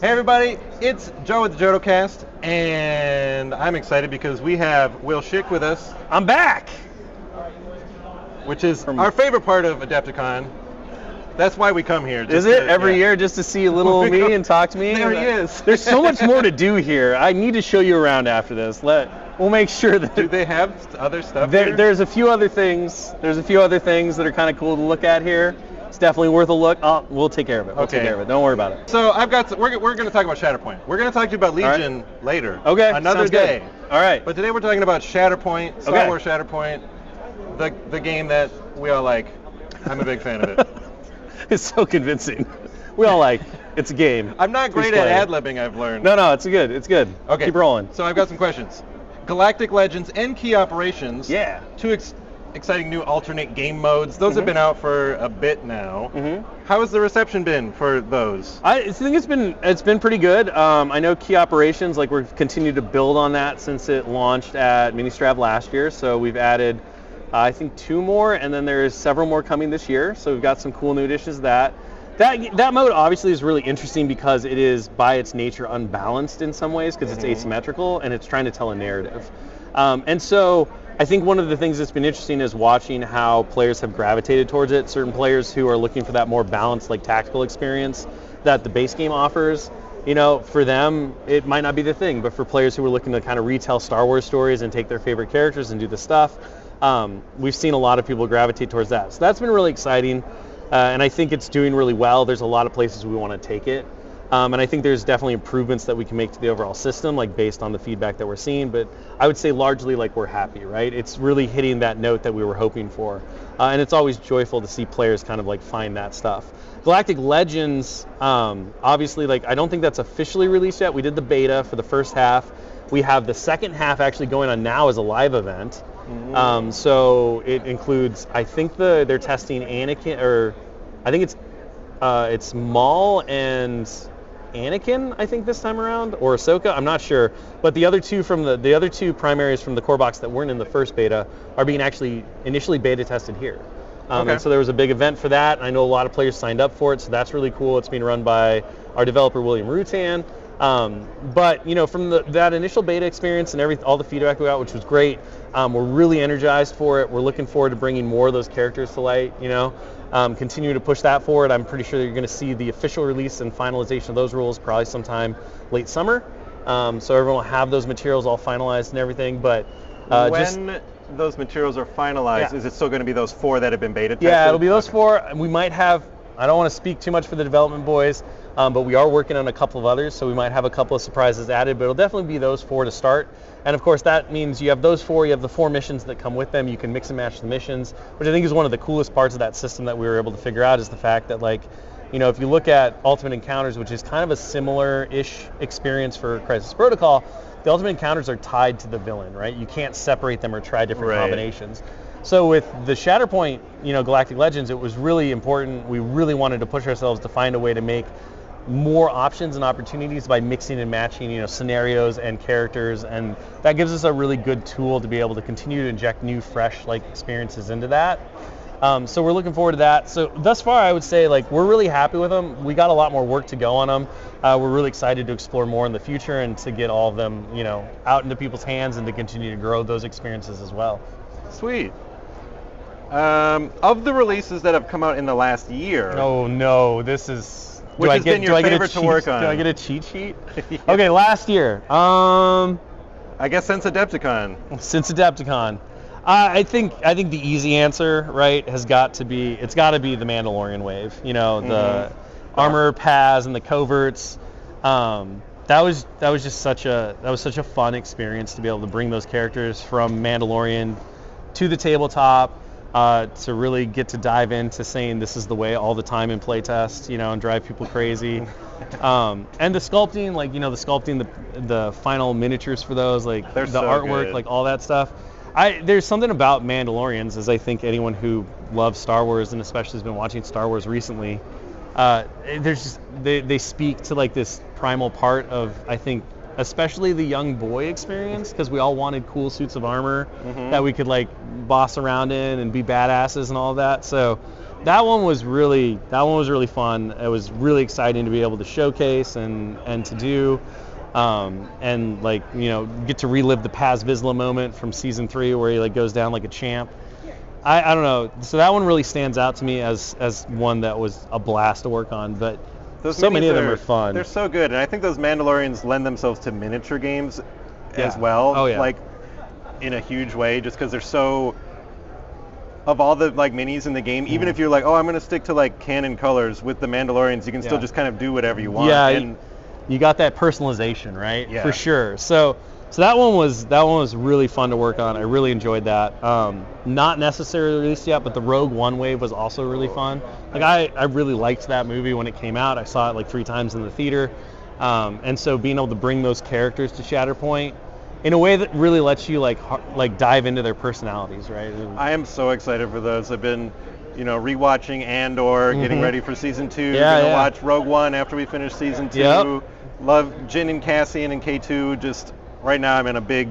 Hey everybody, it's Joe with the Jodo Cast, and I'm excited because we have Will Shick with us. I'm back! Which is our favorite part of Adepticon. That's why we come here. Is it? Every year just to see little me and talk to me? There he is. There's so much more to do here. I need to show you around after this. We'll make sure that... Do they have other stuff here? There's a few other things. There's a few other things that are kind of cool to look at here. It's definitely worth a look. We'll take care of it. We'll take care of it. Don't worry about it. So we're going to talk about Shatterpoint. We're going to talk to you about Legion later. Okay. Another day. Good. All right. But today we're talking about Shatterpoint, Star Wars Shatterpoint, the game that we all like. I'm a big fan of it. It's so convincing. We all like. It's a game. I'm not great at ad-libbing, I've learned. No, it's good. It's good. Okay. Keep rolling. So I've got some questions. Galactic Legends and Key Operations. Yeah. Two exciting new alternate game modes. Those have been out for a bit now. How has the reception been for those? I think it's been pretty good. I know Key Operations, like we've continued to build on that since it launched at Mini-Strav last year. So we've added, I think, 2 more, and then there's several more coming this year. So we've got some cool new additions to that. That mode obviously is really interesting because it is by its nature unbalanced in some ways because it's asymmetrical and it's trying to tell a narrative. And so I think one of the things that's been interesting is watching how players have gravitated towards it. Certain players who are looking for that more balanced, like tactical experience that the base game offers, you know, for them it might not be the thing, but for players who are looking to kind of retell Star Wars stories and take their favorite characters and do the stuff, we've seen a lot of people gravitate towards that. So that's been really exciting. And I think it's doing really well. There's a lot of places we want to take it. And I think there's definitely improvements that we can make to the overall system, like based on the feedback that we're seeing. But I would say largely like we're happy, right? It's really hitting that note that we were hoping for. And it's always joyful to see players kind of like find that stuff. Galactic Legends, obviously, like I don't think that's officially released yet. We did the beta for the first half. We have the second half actually going on now as a live event. So it includes, I think they're testing Anakin, or I think it's Maul and Anakin, I think this time around, or Ahsoka, I'm not sure. But the other two primaries from the core box that weren't in the first beta are being actually initially beta tested here. And so there was a big event for that. I know a lot of players signed up for it, so that's really cool. It's being run by our developer William Rutan. But you know, from that initial beta experience and all the feedback we got, which was great, we're really energized for it. We're looking forward to bringing more of those characters to light. You know, continue to push that forward. I'm pretty sure that you're going to see the official release and finalization of those rules probably sometime late summer. So everyone will have those materials all finalized and everything. But when those materials are finalized, is it still going to be those 4 that have been beta tested? Yeah, it'll be those 4. We might have. I don't want to speak too much for the development boys. But we are working on a couple of others, so we might have a couple of surprises added, but it'll definitely be those 4 to start. And of course that means you have those 4, you have the 4 missions that come with them, you can mix and match the missions, which I think is one of the coolest parts of that system that we were able to figure out, is the fact that, like, you know, if you look at Ultimate Encounters, which is kind of a similar-ish experience for Crisis Protocol, the Ultimate Encounters are tied to the villain, right? You can't separate them or try different combinations. So with the Shatterpoint, you know, Galactic Legends, it was really important. We really wanted to push ourselves to find a way to make more options and opportunities by mixing and matching, you know, scenarios and characters, and that gives us a really good tool to be able to continue to inject new, fresh, like, experiences into that. So we're looking forward to that. So thus far, I would say, like, we're really happy with them. We got a lot more work to go on them. We're really excited to explore more in the future and to get all of them, you know, out into people's hands and to continue to grow those experiences as well. Sweet. Of the releases that have come out in the last year. Oh no, this is. Which has been your favorite to work on? Do I get a cheat sheet? Okay, last year. I guess since Adepticon. I think the easy answer, right, it's got to be the Mandalorian wave. You know, the armor paths and the coverts. That was just such a fun experience to be able to bring those characters from Mandalorian to the tabletop. To really get to dive into saying this is the way all the time in playtest, you know, and drive people crazy. And the sculpting, like, you know, the final miniatures for those, like the artwork, like all that stuff. There's something about Mandalorians, as I think anyone who loves Star Wars and especially has been watching Star Wars recently, they speak to like this primal part of, I think, especially the young boy experience, because we all wanted cool suits of armor that we could like boss around in and be badasses and all that. So That one was really fun. It was really exciting to be able to showcase and to do, and like get to relive the Paz Vizsla moment from season 3 where he like goes down like a champ. I don't know. So that one really stands out to me as one that was a blast to work on. But so many of them are fun. They're so good, and I think those Mandalorians lend themselves to miniature games as well. Oh yeah. Like in a huge way, just because they're so. Of all the like minis in the game, even if you're like, oh, I'm going to stick to like canon colors with the Mandalorians, you can still just kind of do whatever you want. Yeah, and you got that personalization, right? Yeah. For sure. So that one was really fun to work on. I really enjoyed that. Not necessarily released yet, but the Rogue One wave was also really fun. Like I really liked that movie when it came out. I saw it like 3 times in the theater, and so being able to bring those characters to Shatterpoint in a way that really lets you like dive into their personalities, right? I am so excited for those. I've been, rewatching Andor, getting ready for season 2. Gonna watch Rogue One after we finish season 2. Yep. Love Jyn and Cassian and K2. Just right now, I'm in a big.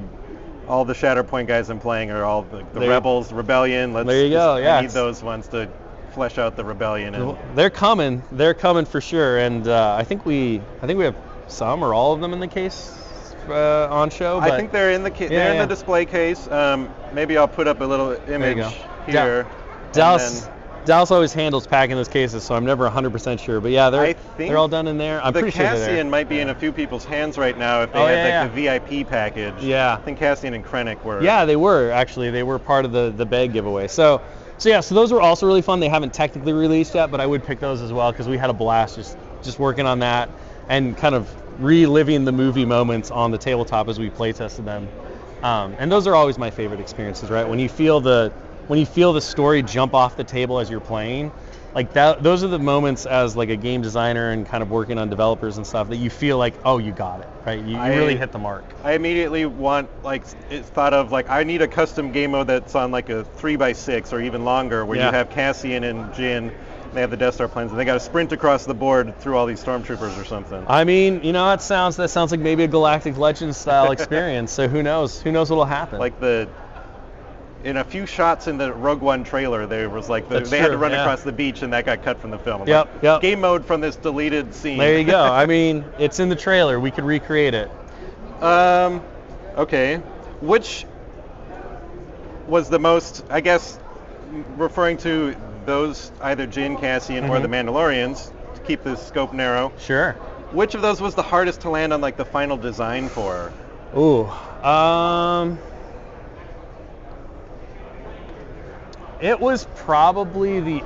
All the Shatterpoint guys I'm playing are all the Rebels, Rebellion. There you go. Yeah, I need those ones to flesh out the Rebellion. And they're coming. They're coming for sure. And I think we have some or all of them in the case. On show, but I think they're in the in the display case. Maybe I'll put up a little image here. Dallas always handles packing those cases, so I'm never 100% sure. But yeah, they're all done in there. I'm pretty sure they're there. Cassian might be in a few people's hands right now if they had the VIP package. Yeah. I think Cassian and Krennic were. Yeah, they were actually. They were part of the bag giveaway. So those were also really fun. They haven't technically released yet, but I would pick those as well because we had a blast just working on that and kind of reliving the movie moments on the tabletop as we play tested them, and those are always my favorite experiences, right? When you feel the story jump off the table as you're playing, like that. Those are the moments as like a game designer and kind of working on developers and stuff that you feel like, oh, you got it, right? You really hit the mark. I immediately want it's thought of like I need a custom game mode that's on like a 3x6 or even longer, where you have Cassian and Jyn. They have the Death Star plans, and they got to sprint across the board through all these stormtroopers or something. I mean, that sounds like maybe a Galactic Legends style experience. So who knows? Who knows what'll happen? Like in a few shots in the Rogue One trailer, there was like they had to run across the beach, and that got cut from the film. Yep. Game mode from this deleted scene. There you go. I mean, it's in the trailer. We could recreate it. Okay. Which was the most? I guess referring to those either Jyn, Cassian, or the Mandalorians, to keep the scope narrow. Sure. Which of those was the hardest to land on like the final design for? Ooh. It was probably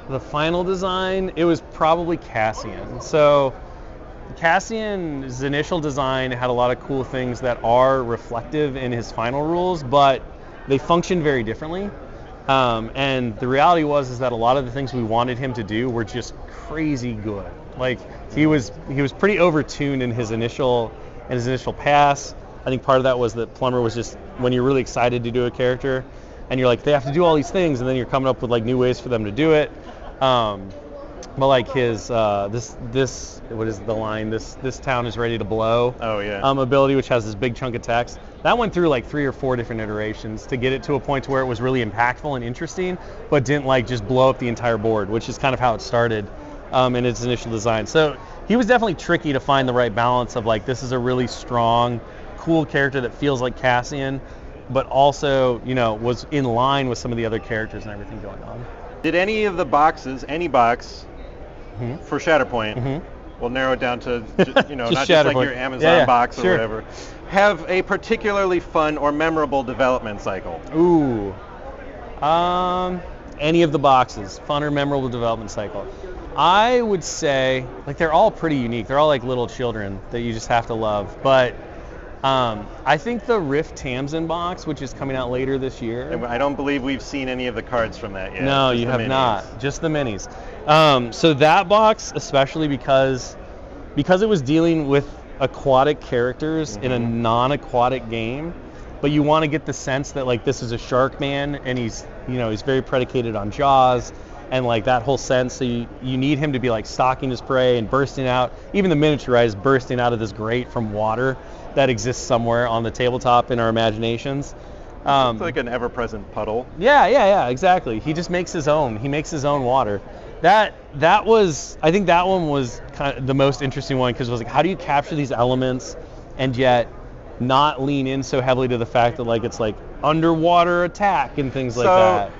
the final design. It was probably Cassian. So Cassian's initial design had a lot of cool things that are reflective in his final rules, but they function very differently. And the reality was that a lot of the things we wanted him to do were just crazy good. Like he was pretty overtuned in his initial pass. I think part of that was that Plummer was just, when you're really excited to do a character and you're like, they have to do all these things, and then you're coming up with like new ways for them to do it. But like his this what is the line? This town is ready to blow. Oh yeah. Ability, which has this big chunk of text. That went through like 3 or 4 different iterations to get it to a point where it was really impactful and interesting, but didn't like just blow up the entire board, which is kind of how it started in its initial design. So he was definitely tricky to find the right balance of like, this is a really strong, cool character that feels like Cassian, but also was in line with some of the other characters and everything going on. Did any of the boxes, for Shatterpoint, we'll narrow it down to not just like your Amazon box or whatever, have a particularly fun or memorable development cycle? Ooh. Any of the boxes, fun or memorable development cycle. I would say, like, they're all pretty unique. They're all like little children that you just have to love. But I think the Rift Tamson box, which is coming out later this year. And I don't believe we've seen any of the cards from that yet. No, you have not. Just the minis. So that box, especially because it was dealing with aquatic characters in a non-aquatic game, but you want to get the sense that like this is a shark man, and he's very predicated on Jaws and like that whole sense. So you need him to be like stalking his prey and bursting out, even the miniaturized bursting out of this grate from water that exists somewhere on the tabletop in our imaginations. It's like an ever-present puddle. Yeah, exactly. He just makes his own. He makes his own water. I think that one was kind of the most interesting one, because it was like, how do you capture these elements and yet not lean in so heavily to the fact that like it's like underwater attack and things like that.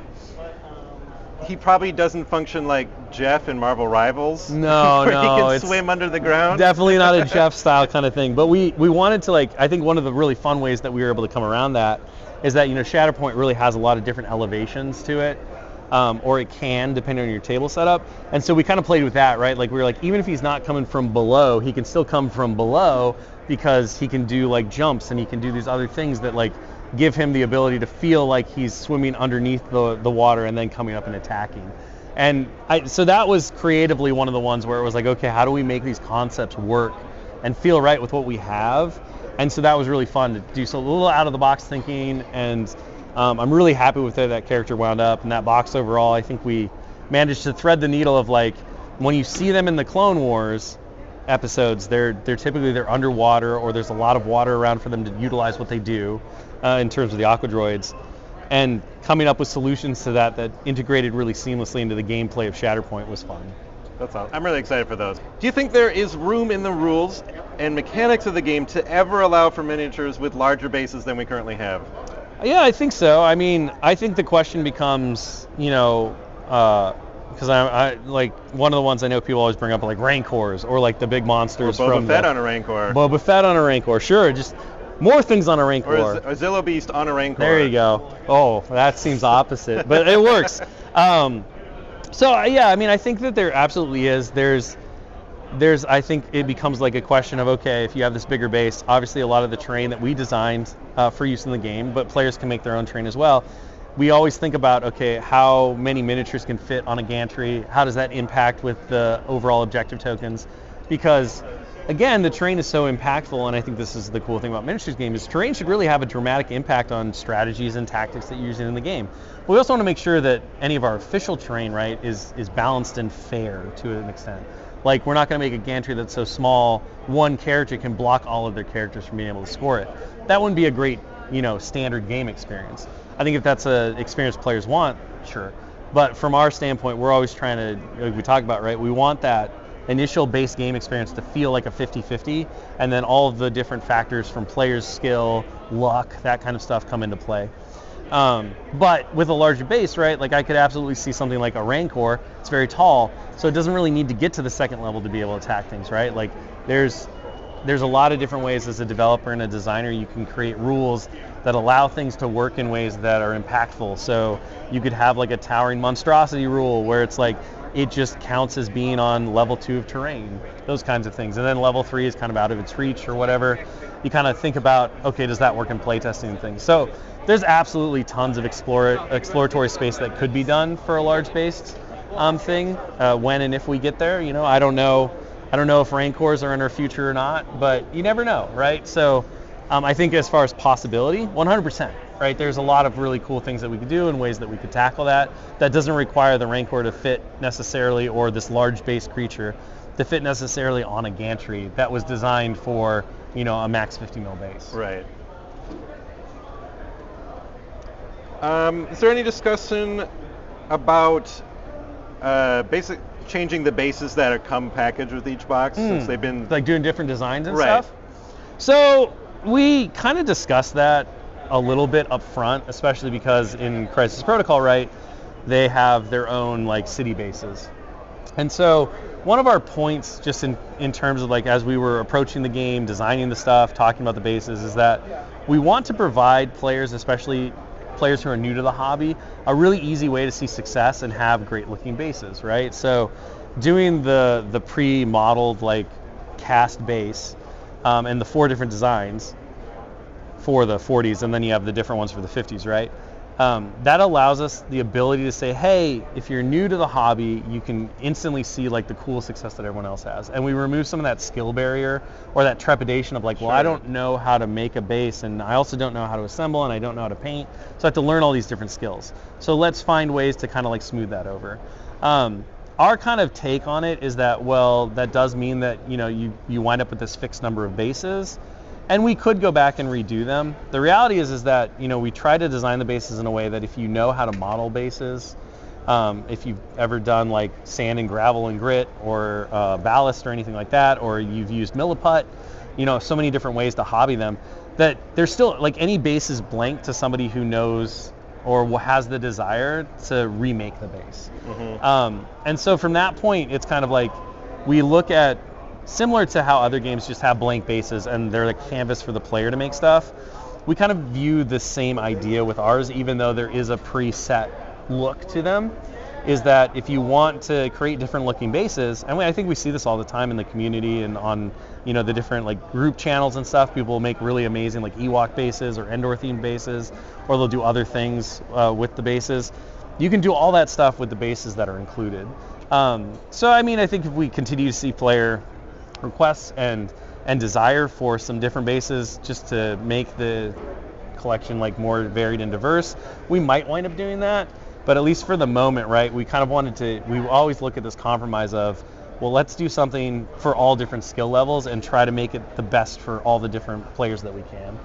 He probably doesn't function like Jeff in Marvel Rivals. No, where he can swim under the ground. Definitely not a Jeff style kind of thing. But we wanted to, like, I think one of the really fun ways that we were able to come around that is that, you know, Shatterpoint really has a lot of different elevations to it. Or it can, depending on your table setup. And so we kind of played with that, right? Like we were like, even if he's not coming from below, he can still come from below, because he can do like jumps and he can do these other things that like give him the ability to feel like he's swimming underneath the water and then coming up and attacking. And so that was creatively one of the ones where it was like, okay, how do we make these concepts work and feel right with what we have? And so that was really fun to do, so a little out of the box thinking, and I'm really happy with where that character wound up and that box overall. I think we managed to thread the needle of like, when you see them in the Clone Wars episodes, they're typically underwater, or there's a lot of water around for them to utilize what they do in terms of the aqua droids, and coming up with solutions to that integrated really seamlessly into the gameplay of Shatterpoint was fun. That's awesome. I'm really excited for those. Do you think there is room in the rules and mechanics of the game to ever allow for miniatures with larger bases than we currently have? Yeah, I think so. I mean, I think the question becomes, you know, because I like one of the ones I know people always bring up are like Rancors, or like the big monsters. Or Boba Fett on a Rancor. Boba Fett on a Rancor, sure. Just more things on a Rancor. Or a Zillo Beast on a Rancor. There you go. Oh, that seems opposite, but it works. So yeah, I mean, I think that there absolutely is. There's I think it becomes like a question of, okay, if you have this bigger base, obviously a lot of the terrain that we designed for use in the game, but players can make their own terrain as well. We always think about, okay, how many miniatures can fit on a gantry? How does that impact with the overall objective tokens? Because again, the terrain is so impactful, and I think this is the cool thing about miniatures game, is terrain should really have a dramatic impact on strategies and tactics that you're using in the game. But we also want to make sure that any of our official terrain, right, is balanced and fair to an extent. Like, we're not going to make a gantry that's so small, one character can block all of their characters from being able to score it. That wouldn't be a great, you know, standard game experience. I think if that's an experience players want, sure. But from our standpoint, we're always trying to, like we talked about, right, we want that initial base game experience to feel like a 50-50, and then all of the different factors from players' skill, luck, that kind of stuff come into play. But with a larger base, right, like I could absolutely see something like a Rancor. It's very tall, so it doesn't really need to get to the second level to be able to attack things, right? Like there's a lot of different ways as a developer and a designer you can create rules that allow things to work in ways that are impactful. So you could have like a towering monstrosity rule where it's like it just counts as being on level 2 of terrain, those kinds of things. And then level 3 is kind of out of its reach or whatever. You kind of think about, okay, does that work in playtesting and things? So there's absolutely tons of exploratory space that could be done for a large based thing when and if we get there. You know, I don't know if Rancors are in our future or not, but you never know, right? So I think as far as possibility, 100%, right? There's a lot of really cool things that we could do and ways that we could tackle that. That doesn't require the Rancor to fit necessarily, or this large base creature to fit necessarily on a gantry that was designed for, you know, a max 50 mil base. Right. Is there any discussion about changing the bases that come packaged with each box, since they've been like doing different designs and stuff? So we kind of discussed that a little bit up front, especially because in Crisis Protocol, right, they have their own like city bases. And so one of our points, just in terms of like as we were approaching the game, designing the stuff, talking about the bases, is that we want to provide players, especially players who are new to the hobby, a really easy way to see success and have great looking bases, right? So doing the pre-modeled like cast base and the 4 different designs for the 40s, and then you have the different ones for the 50s, right? That allows us the ability to say, hey, if you're new to the hobby, you can instantly see like the cool success that everyone else has. And we remove some of that skill barrier or that trepidation of like, well, I don't know how to make a base, and I also don't know how to assemble, and I don't know how to paint, so I have to learn all these different skills. So let's find ways to kind of like smooth that over. Our kind of take on it is that, well, that does mean that, you know, you wind up with this fixed number of bases, And we could go back and redo them. The reality is that, you know, we try to design the bases in a way that if you know how to model bases, if you've ever done like sand and gravel and grit or ballast or anything like that, or you've used milliput, you know, so many different ways to hobby them, that there's still, like, any base is blank to somebody who knows or has the desire to remake the base. And so from that point, it's kind of like we look at, similar to how other games just have blank bases and they're like canvas for the player to make stuff, we kind of view the same idea with ours, even though there is a preset look to them, is that if you want to create different looking bases, and I think we see this all the time in the community and on, you know, the different like group channels and stuff, people will make really amazing like Ewok bases or Endor themed bases, or they'll do other things with the bases. You can do all that stuff with the bases that are included. So I mean, I think if we continue to see player requests and desire for some different bases just to make the collection like more varied and diverse, we might wind up doing that. But at least for the moment, right, we kind of wanted to, we always look at this compromise of, well, let's do something for all different skill levels and try to make it the best for all the different players that we can.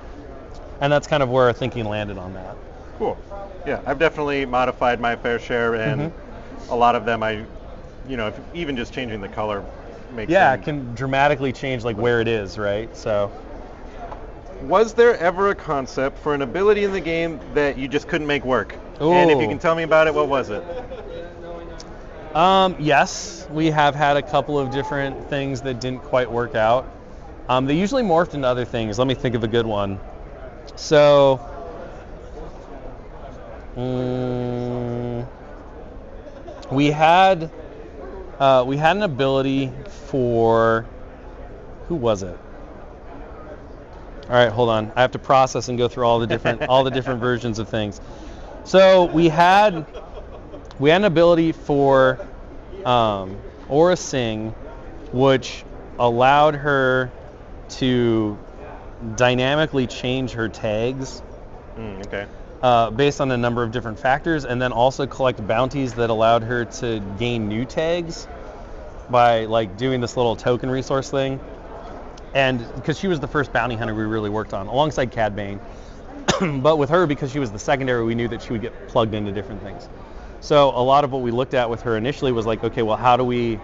And that's kind of where our thinking landed on that. Cool. Yeah, I've definitely modified my fair share, and a lot of them you know, even just changing the color makes it can dramatically change like where it is, right? So. Was there ever a concept for an ability in the game that you just couldn't make work? Ooh. And if you can tell me about it, what was it? Yes, we have had a couple of different things that didn't quite work out. They usually morphed into other things. Let me think of a good one. So, we had an ability for, who was it? All right, hold on. I have to process and go through all the different versions of things. So we had an ability for Aura Sing, which allowed her to dynamically change her tags based on a number of different factors, and then also collect bounties that allowed her to gain new tags by like doing this little token resource thing. And because she was the first bounty hunter we really worked on, alongside Cad Bane. But with her, because she was the secondary, we knew that she would get plugged into different things. So a lot of what we looked at with her initially was like, okay, well, how do we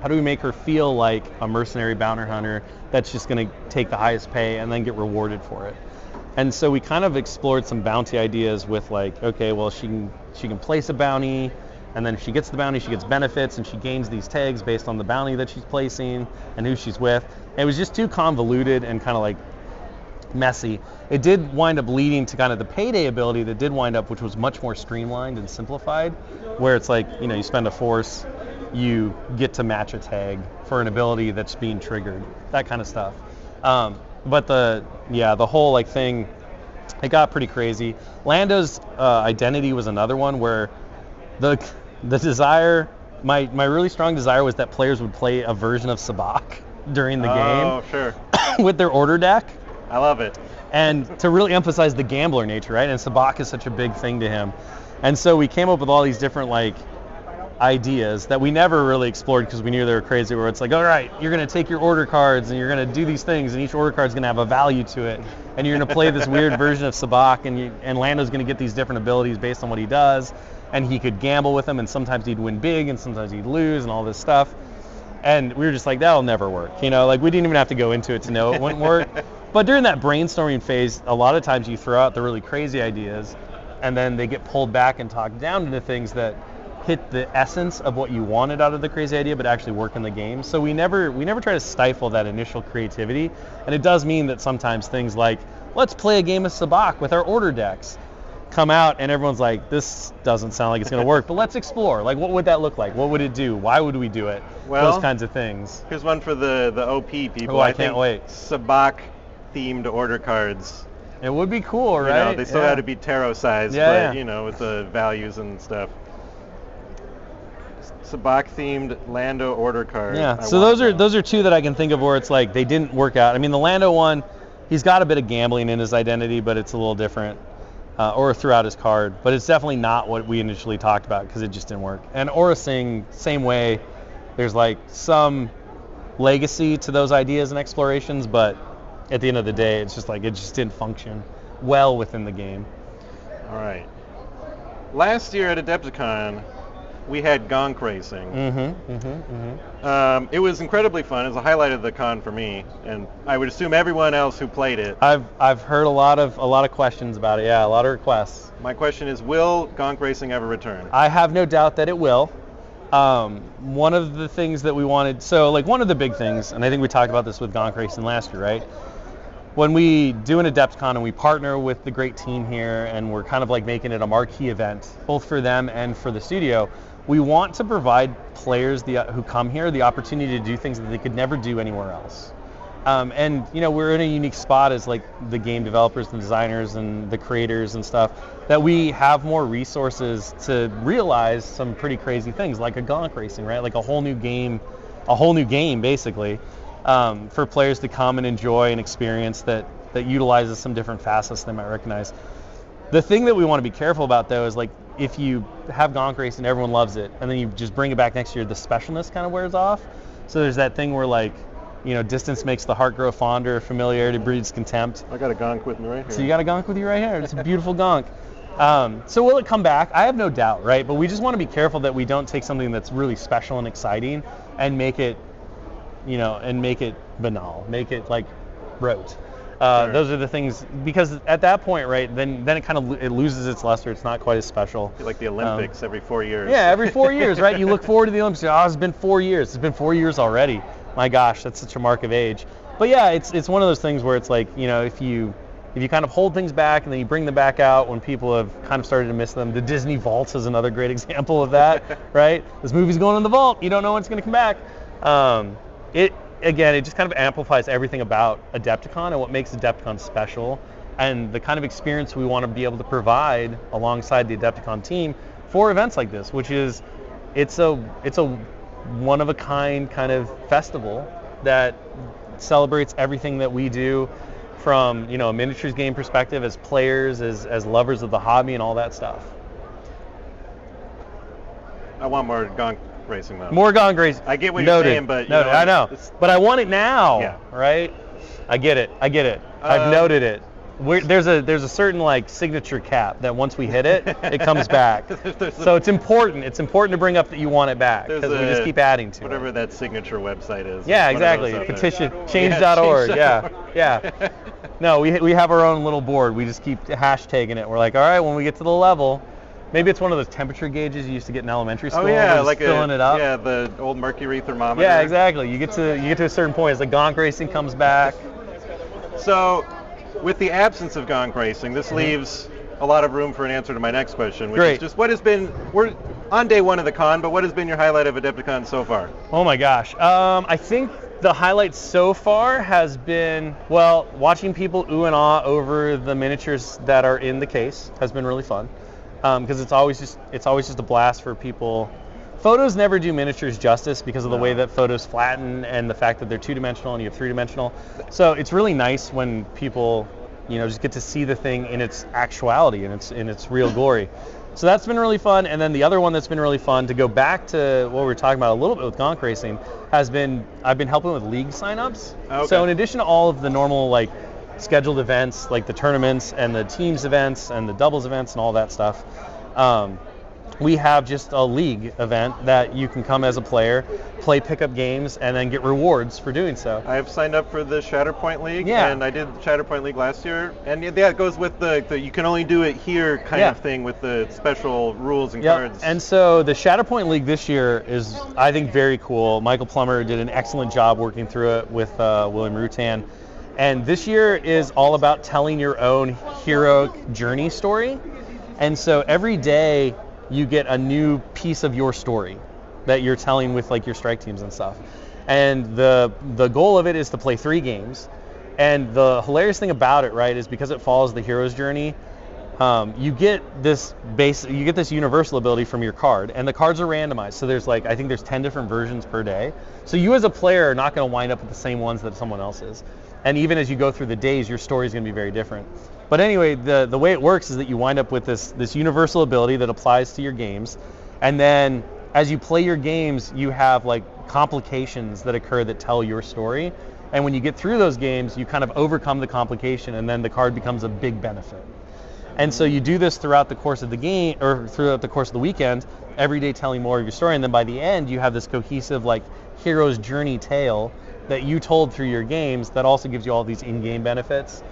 make her feel like a mercenary bounty hunter that's just going to take the highest pay and then get rewarded for it? And so we kind of explored some bounty ideas with like, okay, well, she can place a bounty, and then if she gets the bounty, she gets benefits, and she gains these tags based on the bounty that she's placing and who she's with. It was just too convoluted and kind of like messy. It did wind up leading to kind of the payday ability that did wind up, which was much more streamlined and simplified, where it's like, you know, you spend a force, you get to match a tag for an ability that's being triggered, that kind of stuff. But the whole like thing, it got pretty crazy. Lando's identity was another one where the desire, my really strong desire was that players would play a version of Sabak during the game. Oh, sure. With their order deck. I love it. And to really emphasize the gambler nature, right? And Sabak is such a big thing to him. And so we came up with all these different like ideas that we never really explored because we knew they were crazy, where it's like, all right, you're going to take your order cards and you're going to do these things, and each order card's going to have a value to it, and you're going to play this weird version of Sabak, and Lando's going to get these different abilities based on what he does, and he could gamble with them, and sometimes he'd win big and sometimes he'd lose and all this stuff. And we were just like, that'll never work. You know, like we didn't even have to go into it to know it wouldn't work. But during that brainstorming phase, a lot of times you throw out the really crazy ideas, and then they get pulled back and talked down into things that hit the essence of what you wanted out of the crazy idea, but actually work in the game. So we never try to stifle that initial creativity. And it does mean that sometimes things like, let's play a game of Sabak with our order decks, come out and everyone's like, this doesn't sound like it's going to work, but let's explore. Like, what would that look like? What would it do? Why would we do it? Well, those kinds of things. Here's one for the OP people. Oh, I can't wait. Sabak themed order cards. It would be cool, right? You know, they still had to be tarot sized, but you know, with the values and stuff. Sabak themed Lando order card. Yeah. So those are two that I can think of where it's like they didn't work out. I mean, the Lando one, he's got a bit of gambling in his identity, but it's a little different. Or throughout his card, but it's definitely not what we initially talked about because it just didn't work. And Aura Sing, same way. There's like some legacy to those ideas and explorations, but at the end of the day, it's just like it just didn't function well within the game. All right. Last year at Adepticon, we had Gonk Racing. It was incredibly fun. It was a highlight of the con for me, and I would assume everyone else who played it. I've heard a lot of questions about it. Yeah, a lot of requests. My question is, will Gonk Racing ever return? I have no doubt that it will. One of the things that we wanted, so like one of the big things, and I think we talked about this with Gonk Racing last year, right? When we do an Adepticon and we partner with the great team here, and we're kind of like making it a marquee event, both for them and for the studio, we want to provide players who come here the opportunity to do things that they could never do anywhere else. And you know, we're in a unique spot as like the game developers and designers and the creators and stuff, that we have more resources to realize some pretty crazy things, like a Gonk Racing, right? Like a whole new game basically, for players to come and enjoy and experience that utilizes some different facets they might recognize. The thing that we want to be careful about, though, is like if you have Gonk Racing and everyone loves it, and then you just bring it back next year, the specialness kind of wears off. So there's that thing where like, you know, distance makes the heart grow fonder, familiarity breeds contempt. I got a Gonk with me right here. So you got a Gonk with you right here. It's a beautiful Gonk. So will it come back? I have no doubt, right? But we just want to be careful that we don't take something that's really special and exciting and make it, you know, and make it banal, make it like rote. Sure. Those are the things, because at that point, right, then it kind of it loses its luster. It's not quite as special. Like the Olympics every 4 years. Yeah, every 4 years, right? You look forward to the Olympics. Oh, it's been 4 years. It's been 4 years already. My gosh, that's such a mark of age. But yeah, it's one of those things where it's like, you know, if you kind of hold things back and then you bring them back out when people have kind of started to miss them. The Disney Vault is another great example of that, right? This movie's going in the vault. You don't know when it's going to come back. It just kind of amplifies everything about Adepticon and what makes Adepticon special, and the kind of experience we want to be able to provide alongside the Adepticon team for events like this, which is it's a one of a kind kind of festival that celebrates everything that we do from, you know, a miniatures game perspective, as players, as lovers of the hobby and all that stuff. I want more Gonk Racing though. More Gonk Racing. I get what you're saying, but you know, I know. But I want it now. Yeah. Right? I get it. I've noted it. There's a certain like signature cap that once we hit it, it comes back. So it's important. It's important to bring up that you want it back, because we just keep adding to whatever that signature website is. Yeah, exactly. Petition change.org. Yeah. No, we have our own little board. We just keep hashtagging it. We're like, all right, when we get to the level, maybe it's one of those temperature gauges you used to get in elementary school. Oh yeah, like filling it up. Yeah, the old mercury thermometer. Yeah, exactly. You get to a certain point as the Gonk Racing comes back. So, with the absence of Gonk Racing, this leaves a lot of room for an answer to my next question, which is just we're on day one of the con, but what has been your highlight of Adepticon so far? Oh my gosh. I think the highlight so far has been, well, watching people ooh and ah over the miniatures that are in the case has been really fun. Because it's always just a blast for people. Photos never do miniatures justice because of the way that photos flatten and the fact that they're two-dimensional and you have three-dimensional. So it's really nice when people, you know, just get to see the thing in its actuality and in its real glory. So that's been really fun. And then the other one that's been really fun, to go back to what we were talking about a little bit with Gonk Racing, has been I've been helping with league signups. Okay. So in addition to all of the normal like scheduled events like the tournaments and the teams events and the doubles events and all that stuff, we have just a league event that you can come as a player, play pickup games, and then get rewards for doing so. I have signed up for the Shatterpoint League, and I did the Shatterpoint League last year, and yeah, it goes with the you can only do it here kind of thing with the special rules and cards. And so the Shatterpoint League this year is, I think, very cool. Michael Plummer did an excellent job working through it with William Rutan. And this year is all about telling your own heroic journey story. And so every day you get a new piece of your story that you're telling with like your strike teams and stuff. And the goal of it is to play 3 games. And the hilarious thing about it, right, is because it follows the hero's journey, you get this universal ability from your card, and the cards are randomized. So there's I think there's 10 different versions per day. So you as a player are not going to wind up with the same ones that someone else is. And even as you go through the days, your story is going to be very different. But anyway, the way it works is that you wind up with this universal ability that applies to your games. And then as you play your games, you have like complications that occur that tell your story. And when you get through those games, you kind of overcome the complication, and then the card becomes a big benefit. And so you do this throughout the course of the game, or throughout the course of the weekend, every day telling more of your story. And then by the end, you have this cohesive, like, hero's journey tale that you told through your games that also gives you all these in-game benefits.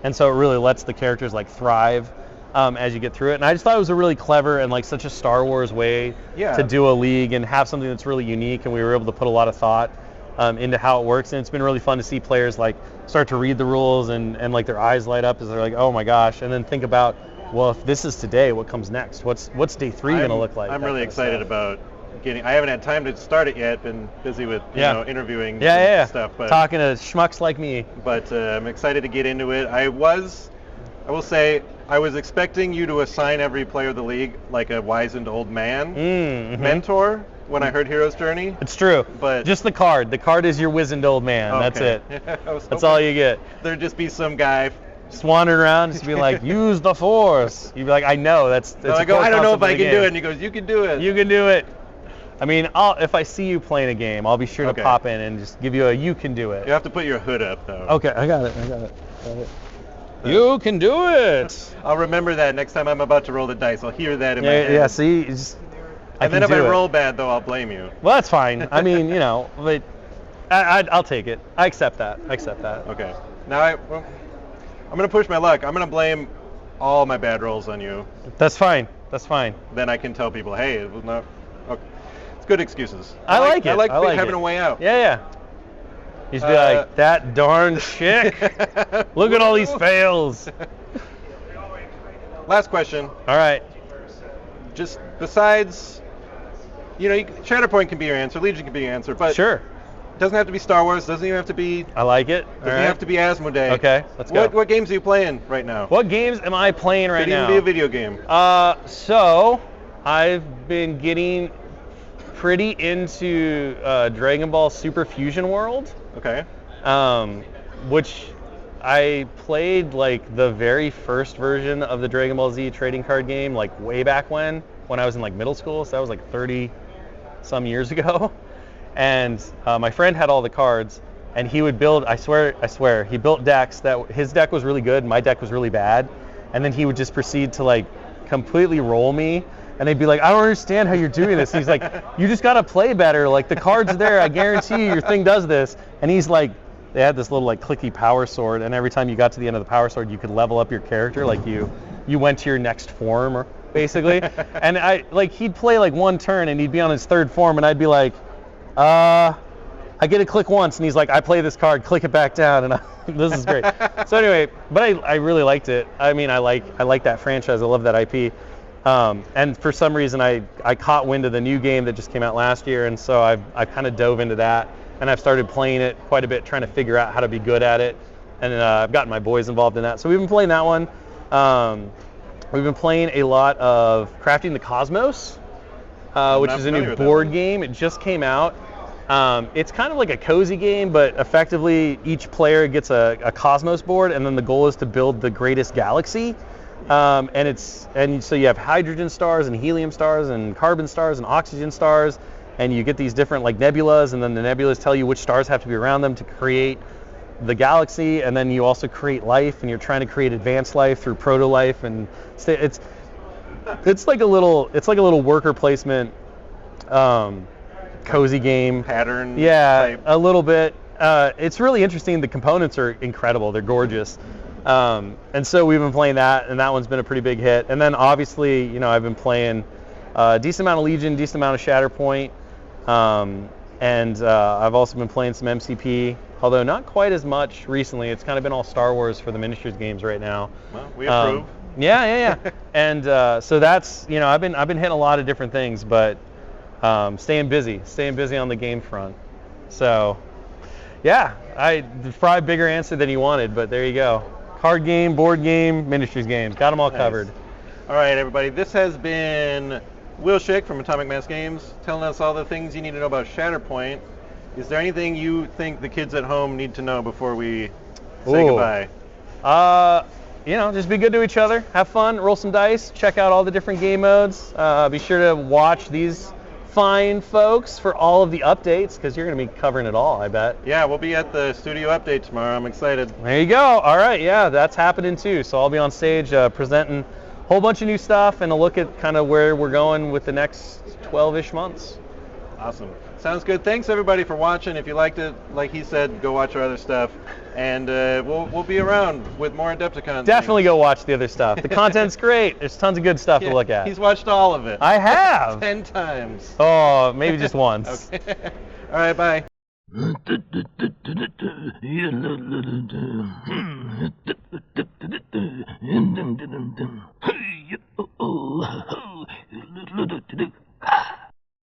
And so it really lets the characters, like, thrive as you get through it. And I just thought it was a really clever and, like, such a Star Wars way to do a league and have something that's really unique. And we were able to put a lot of thought into how it works, and it's been really fun to see players like start to read the rules and like their eyes light up as they're like, oh my gosh, and then think about, well, if this is today, what comes next? What's day 3 going to look like? I'm really excited about getting. I haven't had time to start it yet. Been busy with interviewing stuff, but talking to schmucks like me. But I'm excited to get into it. I will say, I was expecting you to assign every player of the league like a wizened old man mentor when I heard Hero's Journey. It's true. But just the card. The card is your wizened old man. Okay. That's it. That's all you get. There'd just be some guy just wandering around, just be like, use the Force. You'd be like, I know. That's I go, I don't know if I can do it. And he goes, you can do it. You can do it. I mean, if I see you playing a game, I'll be sure to pop in and just give you a you can do it. You have to put your hood up, though. Okay, I got it. You can do it. I'll remember that next time I'm about to roll the dice. I'll hear that in my head. Yeah, see? And then if I roll bad, though, I'll blame you. Well, that's fine. I mean, but I'll take it. I accept that. Okay. Now I'm going to push my luck. I'm going to blame all my bad rolls on you. That's fine. Then I can tell people, hey, it was not. Okay. It's good excuses. I like it. I like having a way out. Yeah. You just be like, that darn Shick. Look at all these fails. Last question. All right. Just besides, Shatterpoint can be your answer, Legion can be your answer, but sure. It doesn't have to be Star Wars. Doesn't even have to be. I like it. Doesn't have to be Asmodee. Okay, let's go. What games are you playing right now? What games am I playing right now? Could even be a video game. So I've been getting pretty into Dragon Ball Super Fusion World. Okay. Which I played like the very first version of the Dragon Ball Z trading card game, like way back when I was in like middle school. So that was like 30 some years ago. And my friend had all the cards, and he would build. I swear, he built decks that his deck was really good, my deck was really bad, and then he would just proceed to like completely roll me. And they'd be like, I don't understand how you're doing this. And he's like, you just got to play better. Like, the card's are there. I guarantee you your thing does this. And he's like, they had this little, like, clicky power sword. And every time you got to the end of the power sword, you could level up your character. Like, you went to your next form, or basically. And he'd play, like, one turn, and he'd be on his third form. And I'd be like, I get to click once. And he's like, I play this card. Click it back down. And this is great. So anyway, but I really liked it. I mean, I like that franchise. I love that IP. And for some reason, I caught wind of the new game that just came out last year, and so I kind of dove into that, and I've started playing it quite a bit, trying to figure out how to be good at it, and I've gotten my boys involved in that. So we've been playing that one. We've been playing a lot of Crafting the Cosmos, which is a new board game. It just came out. It's kind of like a cozy game, but effectively each player gets a Cosmos board, and then the goal is to build the greatest galaxy. And so you have hydrogen stars and helium stars and carbon stars and oxygen stars, and you get these different like nebulas, and then the nebulas tell you which stars have to be around them to create the galaxy, and then you also create life, and you're trying to create advanced life through proto-life, and it's like a little worker placement cozy game pattern. Yeah, type. A little bit. It's really interesting. The components are incredible. They're gorgeous. And so we've been playing that, and that one's been a pretty big hit. And then obviously, I've been playing a decent amount of Legion, decent amount of Shatterpoint, and I've also been playing some MCP, although not quite as much recently. It's kind of been all Star Wars for the Miniatures games right now. Well, we approve. Yeah. And so that's, I've been hitting a lot of different things, but staying busy on the game front. So, yeah, probably a bigger answer than you wanted, but there you go. Card game, board game, miniatures games. Got them all covered. All right, everybody. This has been Will Shick from Atomic Mass Games telling us all the things you need to know about Shatterpoint. Is there anything you think the kids at home need to know before we say goodbye? Just be good to each other. Have fun. Roll some dice. Check out all the different game modes. Be sure to watch these find folks for all of the updates, because you're going to be covering it all, I bet. Yeah, we'll be at the studio update tomorrow. I'm excited. There you go. All right, yeah, that's happening too. So I'll be on stage presenting a whole bunch of new stuff and a look at kind of where we're going with the next 12-ish months. Awesome. Sounds good. Thanks everybody for watching. If you liked it, like he said, go watch our other stuff. And we'll be around with more Adepticon. Definitely go watch the other stuff. The content's great. There's tons of good stuff to look at. He's watched all of it. I have. 10 times. Oh, maybe just once. Okay. All right, bye.